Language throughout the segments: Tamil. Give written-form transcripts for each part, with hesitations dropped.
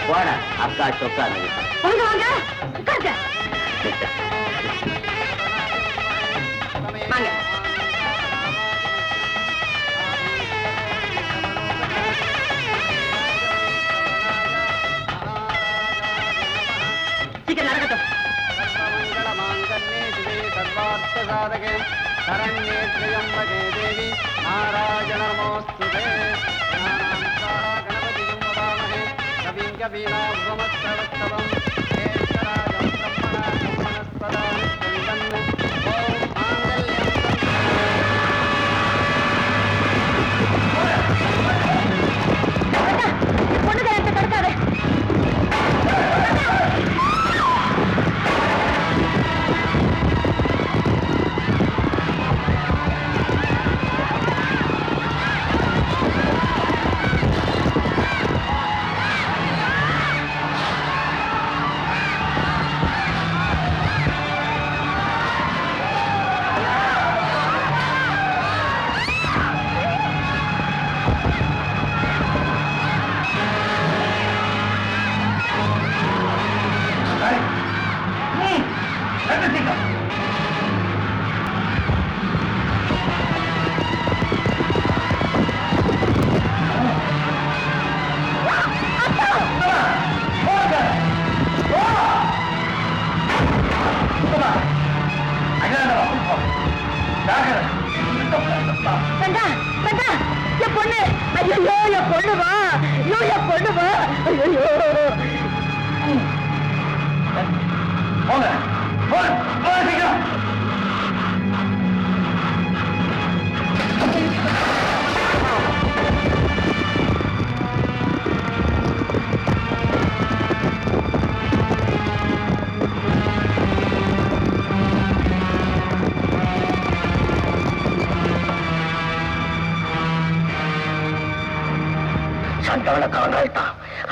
போட அக்கா சொக்கா வாங்க உட்காருங்க. வாங்க. சீக்கிரம் நடக்கட்டும். शरण्ये त्र्यम्बके देवी नारायण नमोस्तुते गणपतिं वदामहे कविं कवीनाभ्रमस्तवस्तवं ज्येष्ठराजं ब्रह्मणस्पदा नित्यं ॐ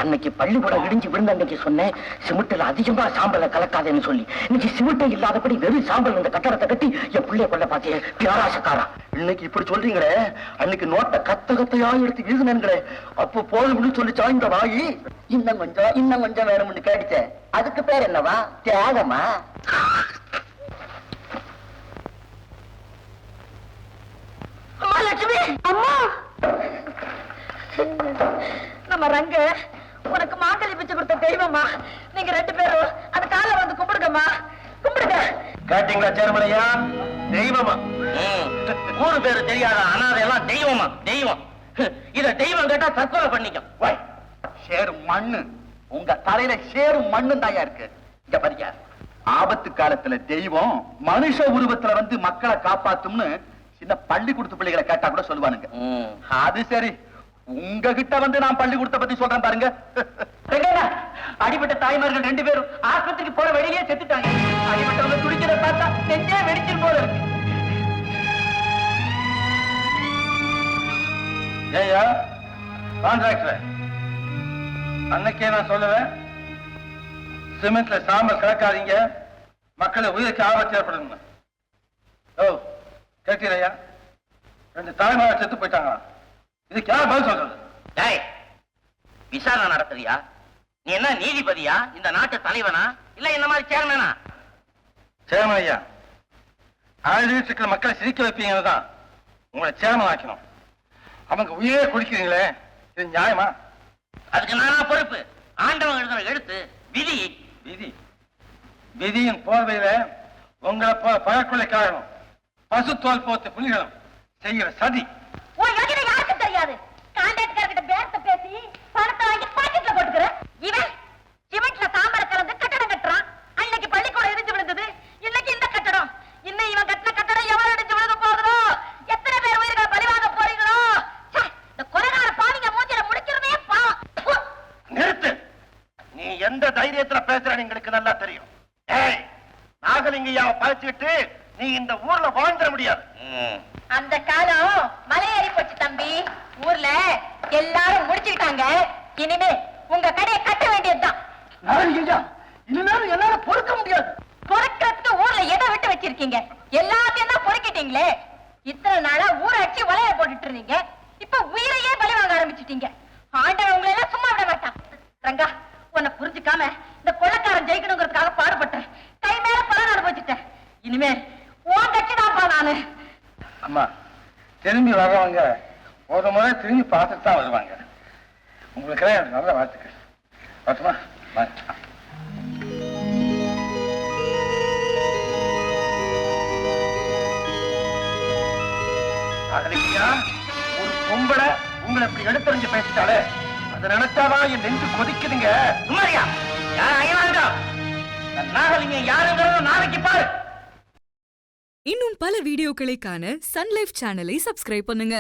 அன்னைக்கு பள்ளிக்கூடம் இடிஞ்சு விழுந்த அன்னைக்கு சொன்னேன் சிமெண்ட்ல அதிகமா சாம்பலை கலக்காதேன்னு சொல்லி இன்னைக்கு சிமெண்ட்டே இல்லாதபடி வெறும் சாம்பல் இந்த கட்டடத்தை கட்டி என் பிள்ளைய கொள்ள பாத்தியே பியாராசக்காரா. இன்னைக்கு இப்படி சொல்றீங்களே, அன்னைக்கு நோட்டை கத்தையா எடுத்து வீசுனே அப்போ போதும்னு சொல்லிச்சா இந்த வாயி. இன்னும் கொஞ்சம் வேணும்னு கேட்டுச்சே, அதுக்கு பேர் என்னவா? தியாகமா? அம்மா லட்சுமி, அம்மா நம்ம ரங்க உனக்கு மாங்கல்ய பிச்சை கொடுத்த தெய்வமா, நீங்க 2 பேரும் அந்த கால வந்து கும்பிடுங்கம்மா, கும்பிடுங்க. கேட்டீங்களா சேர்மலையா? தெய்வமா? ஊரு பேரு தெரியாத அனாதை எல்லாம் தெய்வமா? தெய்வம் இத தெய்வம் கேட்டா தற்கொலை பண்ணிக்கும். சேரு மண்ணு உங்க தலையில சேரு மண்ணு தாயா இருக்கு. இங்க பாருங்க, ஆபத்து காலத்துல தெய்வம் மனுஷ உருவத்துல வந்து மக்களை காப்பாத்தும்னு சின்ன பள்ளிக்கூடத்து பிள்ளைகளை கேட்டா கூட சொல்லுவானுங்க. அது சரி, உங்ககிட்ட வந்து நான் பள்ளிக்கூடத்தை பத்தி சொல்றேன் பாருங்க. அடிபட்ட தாய்மார்கள் 2 பேரும் ஆஸ்பத்திரிக்கு போற வழியிலேயே செத்துட்டாங்க. அடிபட்டவங்க துடிக்கிறத பார்த்தா நெஞ்சே வெடிச்சிரு போல இருக்கு. ஏயா கான்ட்ராக்டர், அன்னைக்கே நான் சொல்லுவேன், சிமெண்ட்ல சாம்பல் கலக்காதீங்க, மக்களை உயிருக்கு ஆபத்து ஏற்படுங்க. ஓ கேட்டீரையா? 2 தாய்மார்கள் செத்து போயிட்டாங்களா? இதுக்கு யார் பதில் சொல்றது? விசாரணை நடத்துறியா? நீ என்ன நீதிபதியா? இந்த நாட்டு தலைவனா இல்ல இந்த மாதிரி சேர்மனா? சேர்மன் ஐயா, ஆயுத மக்களை சிரிக்க வைப்பீங்கன்னு தான் உங்களை சேர்மன் ஆக்கணும். அவங்க உயிரே குடிக்கிறீங்களே, இது நியாயமா? அதுக்கு நானா பொறுப்பு? ஆண்டவன் எழுதுற எழுத்து விதி. விதி விதியின் போர்வையில உங்களை பழக்கொள்ளைக்காரனும் பசு தோல் போத்து புலிகளும் செய்கிற சதி யாருக்கு தெரியாது. கான்ட்ராக்டர்கிட்ட பேரத்தை பேசி பணத்தை வாங்கி பாக்கெட்ல போட்டுக்கிற இவன் சிமெண்ட்ல சாம்பர கலந்து கட்டடம் கட்டுறான். அன்னைக்கு பள்ளிக்கூடம் இடிஞ்சு விழுந்தது, இன்னைக்கு இந்த கட்டடம். இன்னும் இவன் கட்டின கட்டடம் எவ்வளவு இடிஞ்சு விழுக போகுதோ, எத்தனை பேர் உயிர்களை பலிவாங்க போறீங்களோ. இந்த கொலைகார பாவிங்க மூஞ்சில முடிக்கிறதே பாவம். நிறுத்து. நீ எந்த தைரியத்துல பேசுறன்னு எங்களுக்கு நல்லா தெரியும். நாகலிங்கையாவை பழச்சிட்டு நீ இந்த ஊர்ல வாழ்ந்துட முடியாது. அந்த காலம் மலையேறி போச்சு தம்பி. ஊர்ல எல்லாரும் முடிச்சுக்கிட்டாங்க. இனிமே உங்க கடையை கட்ட வேண்டியதுதான். இனிமேலும் என்னால பொறுக்க முடியாது. பொறுக்கிறதுக்கு ஊர்ல எதை விட்டு வச்சிருக்கீங்க? எல்லாத்தையும் தான் பொறுக்கிட்டீங்களே. இத்தனை நாளா ஊரை அடிச்சு வலைய போட்டுட்டு இருந்தீங்க. இப்ப உயிரையே பலி வாங்க ஆரம்பிச்சிட்டீங்க. ஆண்டவன் உங்களை எல்லாம் சும்மா விட மாட்டான். ரங்கா, உன்னை புரிஞ்சுக்காம இந்த கொள்ளக்காரன் ஜெயிக்கணுங்கிறதுக்காக பாடுபட்டேன். கை மேல பலன் அனுபவிச்சுட்டேன். இனிமே உன் கட்சி தான்ப்பா நானு. அம்மா, திரும்பி வர்றவங்க ஒரு முறை திரும்பி பார்த்துட்டு தான் வருவாங்க. உங்களுக்கு எனக்கு நல்ல வாழ்த்துக்கள். வரட்டுமா? வாங்க. அகலியா, ஒரு பொம்பளை உங்களை இப்படி எடுத்தறிஞ்சு பேசிட்டாலே அதை நினைச்சாதான் என் நெஞ்சு கொதிக்குதுங்க. சும்மாரியா, நாகலிங்க யாருங்கிறத நாளைக்கு பாரு. இன்னும் பல வீடியோக்களை காண சன் லைஃப் சேனலை சப்ஸ்கிரைப் பண்ணுங்க.